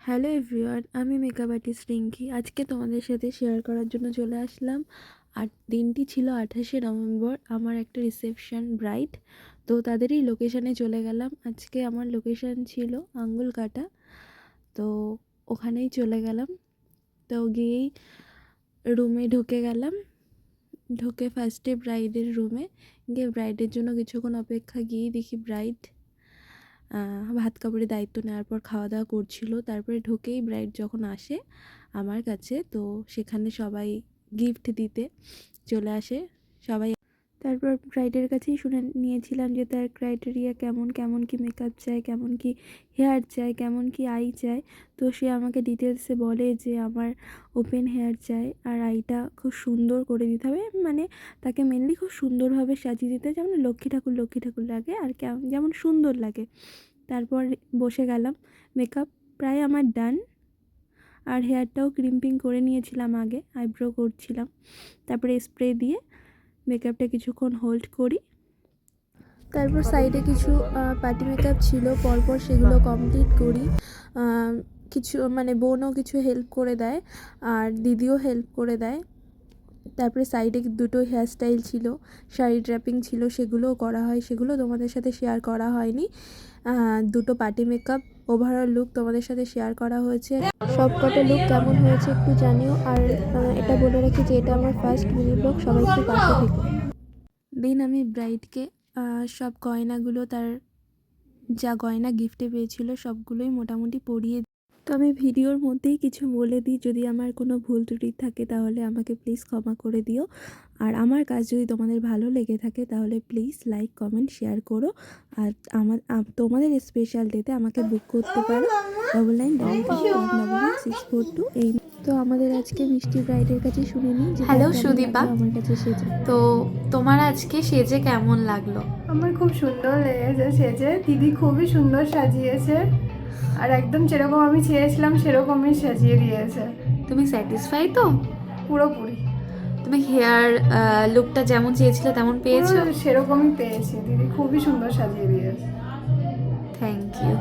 Hello everyone, আমি makeup artist Rinki. আজকে তোমাদের সাথে শেয়ার করার জন্য চলে আসলাম। আর দিনটি ছিল 28শে নভেম্বর, আমার একটা রিসেপশন ব্রাইড। তো তাদেরই লোকেশানে চলে গেলাম। আজকে আমার লোকেশান ছিল আঙ্গুলকাটা, তো ওখানেই চলে গেলাম। তো গিয়েই রুমে ঢুকে গেলাম। ঢুকে ফার্স্টে ব্রাইডের রুমে গিয়ে ব্রাইডের জন্য কিছুক্ষণ অপেক্ষা, গিয়েই দেখি ব্রাইড ভাত কাপড়ের দায়িত্ব নেওয়ার পর খাওয়া দাওয়া করছিল। তারপরে ঢুকেই ব্রাইড যখন আসে আমার কাছে, তো সেখানে সবাই গিফট দিতে চলে আসে সবাই। তারপর ব্রাইডের কাছেই শুনে নিয়েছিলাম যে তার ক্রাইটেরিয়া কেমন, কেমন কি মেকআপ চাই, কেমন কি হেয়ার চাই, কেমন কি আই চাই। তো সে আমাকে ডিটেলসে বলে যে আমার ওপেন হেয়ার চাই আর আইটা খুব সুন্দর করে দিতে হবে, মানে তাকে মেনলি খুব সুন্দরভাবে সাজিয়ে দিতে, যেমন লক্ষ্মী ঠাকুর লাগে আর যেমন সুন্দর লাগে। তারপর বসে গেলাম, মেকআপ প্রায় আমার ডান। আর হেয়ারটাও ক্রিম্পিং করে নিয়েছিলাম, আগে আইব্রো করছিলাম। তারপরে স্প্রে দিয়ে মেকআপটা কিছুক্ষণ হোল্ড করি। তারপর সাইডে কিছু পার্টি মেকআপ ছিল, পরপর সেগুলো কমপ্লিট করি। কিছু মানে বোনও কিছু হেল্প করে দেয় আর দিদিও হেল্প করে দেয়। তারপরে সাইডে দুটো হেয়ারস্টাইল ছিল, শাড়ি ড্র্যাপিং ছিল, সেগুলোও করা হয়। সেগুলো তোমাদের সাথে শেয়ার করা হয়নি। দুটো পার্টি মেকআপ ওভারঅল লুক তোমাদের সাথে শেয়ার করা হয়েছে। সব কটা লুক কেমন হয়েছে একটু জানিও। আর এটা বলে রাখি যে এটা আমার ফার্স্ট মিনি ব্লগ, সবাই একটু পাশে থেকো। দেন আমি ব্রাইডকে সব গয়নাগুলো, তার যা গয়না গিফটে পেয়েছিল সবগুলোই মোটামুটি পরিয়ে। তো আমি ভিডিওর মধ্যেই কিছু বলে দিই, যদি আমার কোনো ভুল ত্রুটি থাকে তাহলে আমাকে প্লিজ ক্ষমা করে দিও। আর আমার কাজ যদি তোমাদের ভালো লেগে থাকে তাহলে প্লিজ লাইক কমেন্ট শেয়ার করো। আর তোমাদের স্পেশাল ডেতে আমাকে বুক করতে পারো 9933191642 এই। তো আমাদের আজকে মিষ্টি ব্রাইডের কাছে শুনে নিই যে হ্যালো সুদীপা, আমার কাছে সেজে। তো তোমার আজকে সেজে কেমন লাগলো? আমার খুব সুন্দর লেগেছে সেজে, দিদি খুবই সুন্দর সাজিয়েছে আর একদম যেরকম আমি চেয়েছিলাম সেরকমই সাজিয়ে দিয়েছে। তুমি স্যাটিসফাই তো? পুরোপুরি তুমি হেয়ার লুকটা যেমন চেয়েছিলে তেমন পেয়েছো? সেরকমই পেয়েছি, দিদি খুবই সুন্দর সাজিয়ে দিয়েছে। Thank you.